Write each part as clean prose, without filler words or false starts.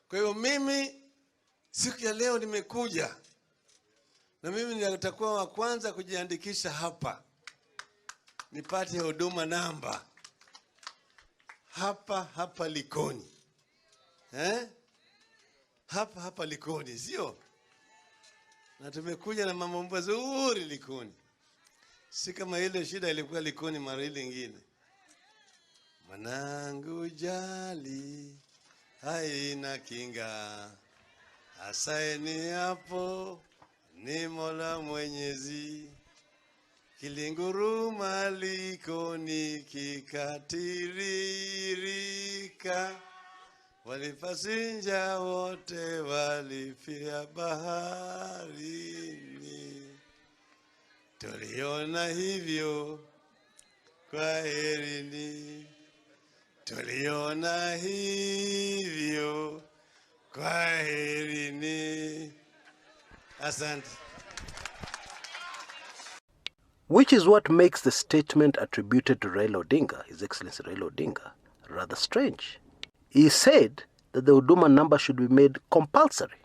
Kwa hiyo mimi siku ya leo nimekuja na mimi nitakuwa wa kwanza kujiandikisha hapa nipate huduma namba hapa Likoni. Hapa Likoni, sio? Na tumekuja na mambo mazuri Likoni. Si kama ile shida ilikuwa Likoni mara ile nyingine. Mwanangu jali haina kinga, asaini hapo ni Mola Mwenyezi. Kilinguruma Likoni kikatiririka, walipasinja wote walifia baharini. Tuliona hivyo, kwaherini. Tuliona hivyo, kwaherini. Asante. Which is what makes the statement attributed to Raila Odinga, His Excellency Raila Odinga, rather strange. He said that the Huduma Namba should be made compulsory.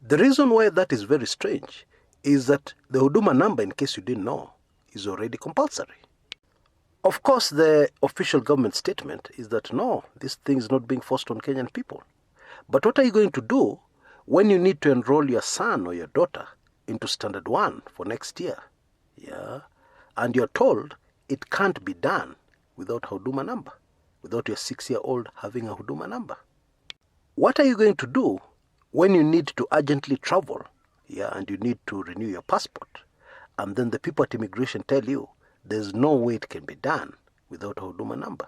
The reason why that is very strange is that the Huduma Namba, in case you didn't know, is already compulsory. Of course, the official government statement is that no, this thing is not being forced on Kenyan people. But what are you going to do when you need to enroll your son or your daughter into Standard 1 for next year? Yeah, and you're told it can't be done without Huduma Namba, without your 6-year-old having a Huduma Namba. What are you going to do when you need to urgently travel, yeah, and you need to renew your passport, and then the people at immigration tell you there's no way it can be done without a Huduma Namba?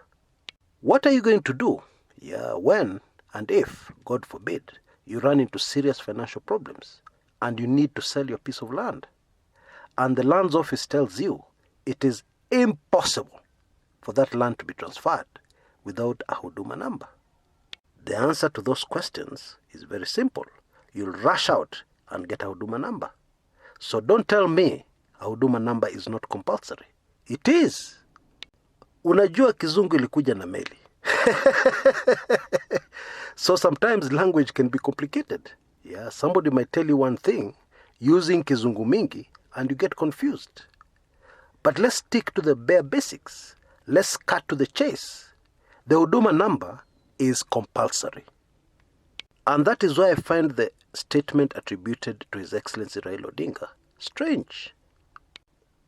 What are you going to do, yeah, when and if, God forbid, you run into serious financial problems and you need to sell your piece of land, and the lands office tells you it is impossible for that land to be transferred without a Huduma Namba? The answer to those questions is very simple. You'll rush out and get a Huduma Namba. So don't tell me a Huduma Namba is not compulsory. It is. Unajua kizungu ilikuja na meli. So sometimes language can be complicated. Yeah, somebody might tell you one thing using kizungu mingi and you get confused. But let's stick to the bare basics. Let's cut to the chase. The Huduma Namba is compulsory. And that is why I find the statement attributed to His Excellency Raila Odinga strange.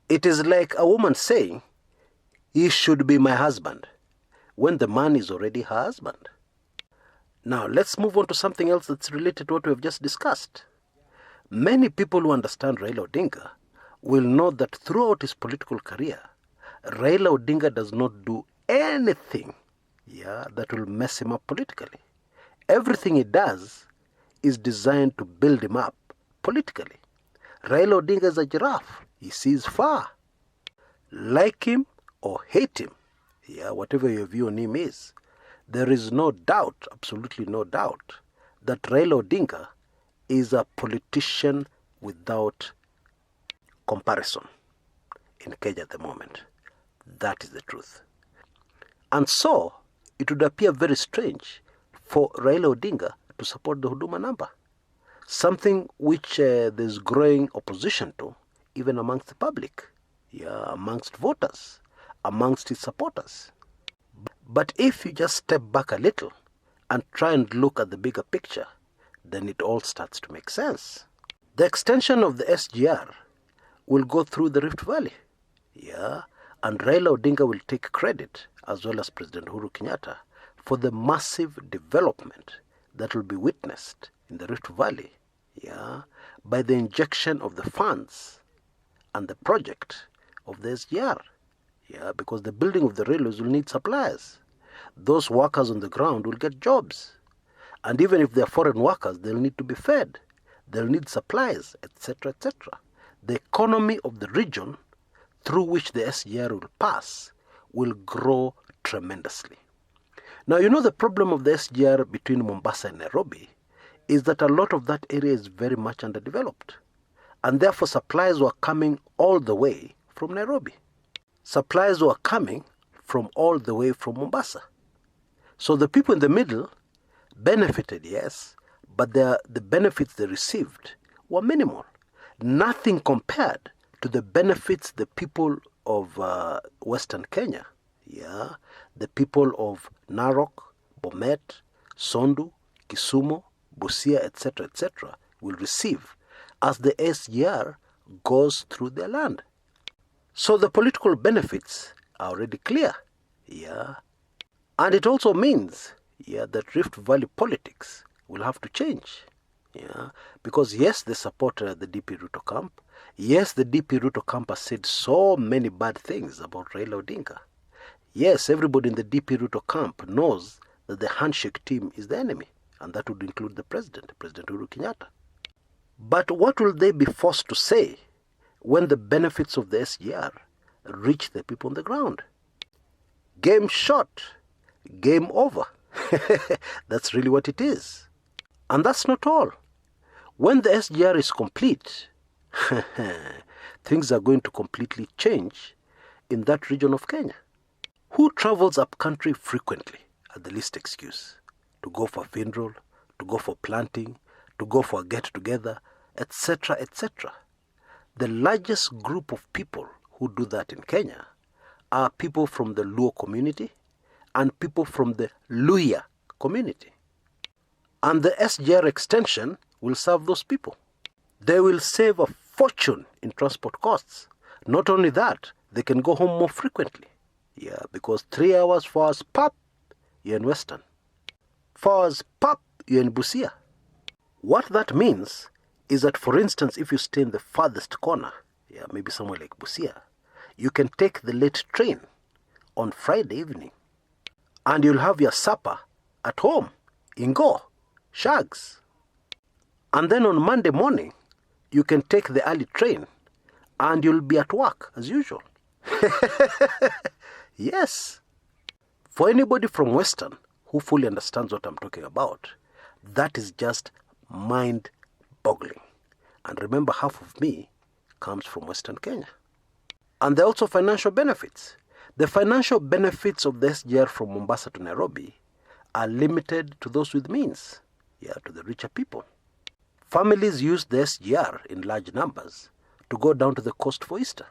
It is like a woman saying, he should be my husband, when the man is already her husband. Now, let's move on to something else that's related to what we have just discussed. Many people who understand Raila Odinga will know that throughout his political career, Raila Odinga does not do anything, yeah, that will mess him up politically. Everything he does is designed to build him up politically. Raila Odinga is a giraffe. He sees far. Like him or hate him, yeah, whatever your view on him is, there is no doubt, absolutely no doubt, that Raila Odinga is a politician without comparison in Kenya at the moment. That is the truth. And so, it would appear very strange for Raila Odinga to support the Huduma Namba, something which there's growing opposition to, even amongst the public, yeah, amongst voters, amongst his supporters. But if you just step back a little and try and look at the bigger picture, then it all starts to make sense. The extension of the SGR will go through the Rift Valley, yeah, and Raila Odinga will take credit, as well as President Uhuru Kenyatta, for the massive development that will be witnessed in the Rift Valley, yeah, by the injection of the funds and the project of the SGR, yeah, because the building of the railways will need suppliers. Those workers on the ground will get jobs. And even if they're foreign workers, they'll need to be fed. They'll need supplies, etc., etc. The economy of the region through which the SGR will pass will grow tremendously. Now, you know the problem of the SGR between Mombasa and Nairobi is that a lot of that area is very much underdeveloped. And therefore, supplies were coming all the way from Nairobi. Supplies were coming from all the way from Mombasa. So the people in the middle benefited, yes, but the benefits they received were minimal. Nothing compared to the benefits the people of Western Kenya, the people of Narok, Bomet, Sondu, Kisumu, Busia, etc., will receive as the SGR goes through their land. So the political benefits are already clear, and it also means, that Rift Valley politics will have to change, because yes, they support the DP Ruto camp. Yes, the DP Ruto camp has said so many bad things about Raila Odinga. Yes, everybody in the DP Ruto camp knows that the handshake team is the enemy, and that would include the President Uhuru Kenyatta. But what will they be forced to say when the benefits of the SGR reach the people on the ground? Game shot, game over. That's really what it is. And that's not all. When the SGR is complete, things are going to completely change in that region of Kenya. Who travels up country frequently at the least excuse? To go for funeral, to go for planting, to go for a get-together, etc., etc. The largest group of people who do that in Kenya are people from the Luo community and people from the Luhya community. And the SGR extension will serve those people. They will save a fortune in transport costs. Not only that, they can go home more frequently. Because 3 hours, 4 hours, pop, you're in Western. 4 hours, pop, you're in Busia. What that means is that, for instance, if you stay in the farthest corner, maybe somewhere like Busia, you can take the late train on Friday evening, and you'll have your supper at home, in Go, Shags. And then on Monday morning, you can take the early train, and you'll be at work as usual. Yes. For anybody from Western who fully understands what I'm talking about, that is just mind-boggling. And remember, half of me comes from Western Kenya. And there are also financial benefits. The financial benefits of the SGR from Mombasa to Nairobi are limited to those with means, to the richer people. Families use the SGR in large numbers to go down to the coast for Easter.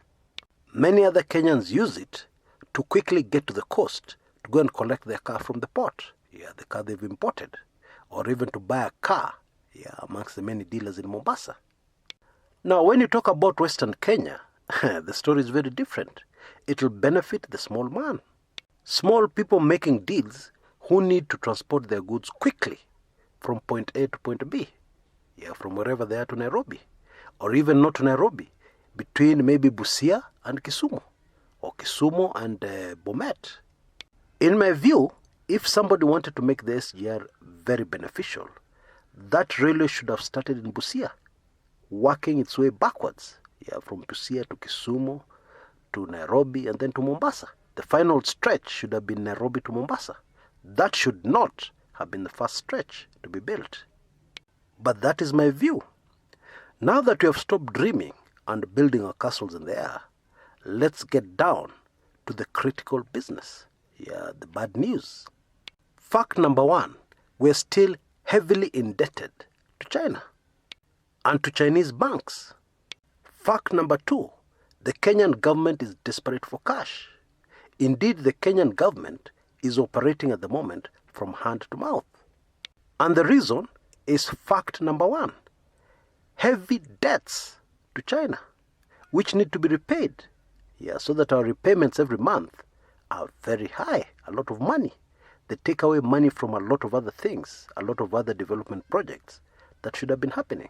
Many other Kenyans use it to quickly get to the coast to go and collect their car from the port, the car they've imported, or even to buy a car, amongst the many dealers in Mombasa. Now, when you talk about Western Kenya, the story is very different. It will benefit the small man. Small people making deals who need to transport their goods quickly from point A to point B, from wherever they are to Nairobi, or even not to Nairobi, between maybe Busia and Kisumu, or Kisumu and Bomet. In my view, if somebody wanted to make the SGR very beneficial, that railway should have started in Busia, working its way backwards, from Busia to Kisumu to Nairobi and then to Mombasa. The final stretch should have been Nairobi to Mombasa. That should not have been the first stretch to be built. But that is my view. Now that we have stopped dreaming and building our castles in the air, let's get down to the critical business, the bad news. Fact number one, we're still heavily indebted to China and to Chinese banks. Fact number two, the Kenyan government is desperate for cash. Indeed, the Kenyan government is operating at the moment from hand to mouth. And the reason is fact number one, heavy debts to China, which need to be repaid, so that our repayments every month are very high, a lot of money. They take away money from a lot of other things, a lot of other development projects that should have been happening.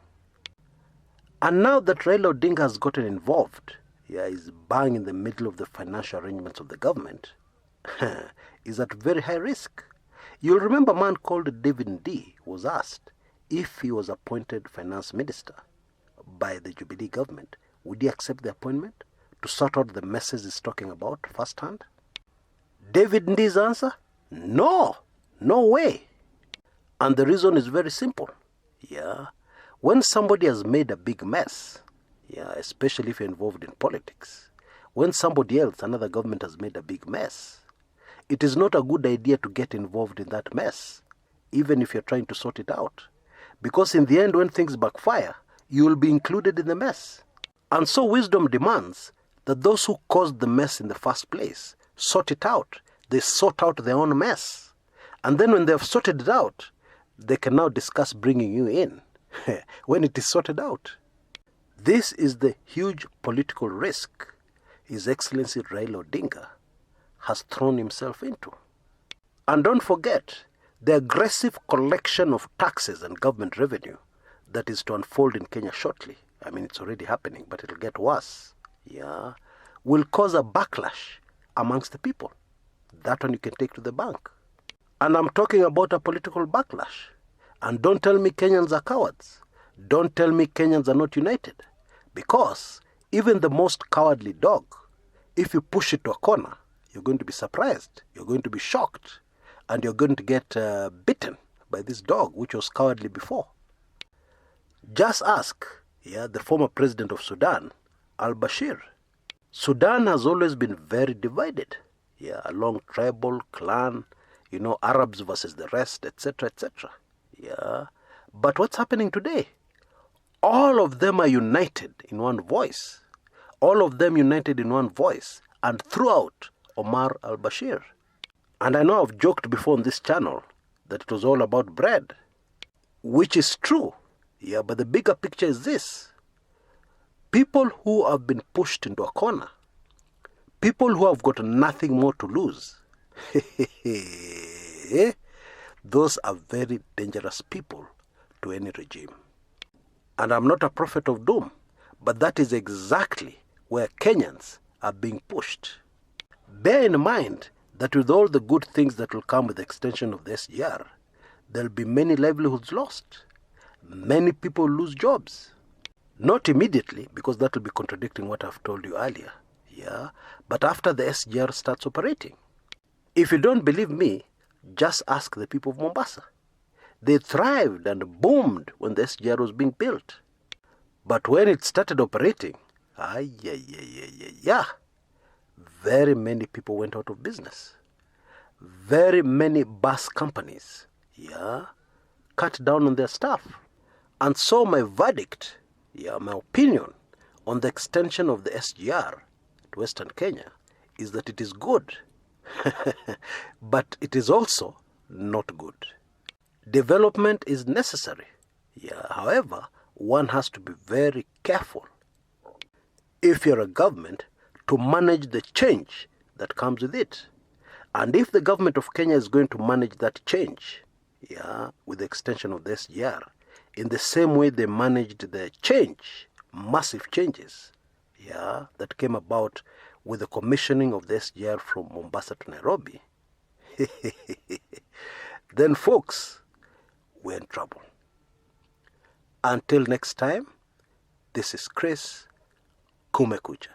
And now that Raila Odinga has gotten involved, is bang in the middle of the financial arrangements of the government, is at very high risk. You'll remember a man called David Ndii was asked if he was appointed finance minister by the Jubilee government, would he accept the appointment to sort out the messes he's talking about firsthand? David Ndii's answer, no way. And the reason is very simple. When somebody has made a big mess, especially if you're involved in politics, when somebody else, another government has made a big mess, it is not a good idea to get involved in that mess even if you're trying to sort it out. Because in the end, when things backfire, you will be included in the mess. And so wisdom demands that those who caused the mess in the first place sort it out. They sort out their own mess. And then when they have sorted it out, they can now discuss bringing you in when it is sorted out. This is the huge political risk His Excellency Raila Odinga has thrown himself into. And don't forget the aggressive collection of taxes and government revenue that is to unfold in Kenya shortly. I mean, it's already happening, but it'll get worse. Yeah, will cause a backlash amongst the people. That one you can take to the bank. And I'm talking about a political backlash. And don't tell me Kenyans are cowards. Don't tell me Kenyans are not united. Because even the most cowardly dog, if you push it to a corner, you're going to be surprised. You're going to be shocked. And you're going to get bitten by this dog, which was cowardly before. Just ask the former president of Sudan, al-Bashir. Sudan has always been very divided, along tribal, clan, Arabs versus the rest, etc., etc. But what's happening today? All of them are united in one voice. All of them united in one voice and threw out Omar al-Bashir. And I know I've joked before on this channel that it was all about bread, which is true. But the bigger picture is this. People who have been pushed into a corner, people who have got nothing more to lose, those are very dangerous people to any regime. And I'm not a prophet of doom, but that is exactly where Kenyans are being pushed. Bear in mind that with all the good things that will come with the extension of the SGR, there will be many livelihoods lost. Many people lose jobs. Not immediately, because that will be contradicting what I've told you earlier. But after the SGR starts operating. If you don't believe me, just ask the people of Mombasa. They thrived and boomed when the SGR was being built. But when it started operating, very many people went out of business. Very many bus companies, cut down on their staff. And so my verdict, my opinion on the extension of the SGR to Western Kenya is that it is good. But it is also not good. Development is necessary. However, one has to be very careful, if you're a government, to manage the change that comes with it. And if the government of Kenya is going to manage that change, with the extension of the SGR, in the same way they managed the change, massive changes, that came about with the commissioning of the SGR from Mombasa to Nairobi, then folks, we're in trouble. Until next time, this is Chris Kumekucha.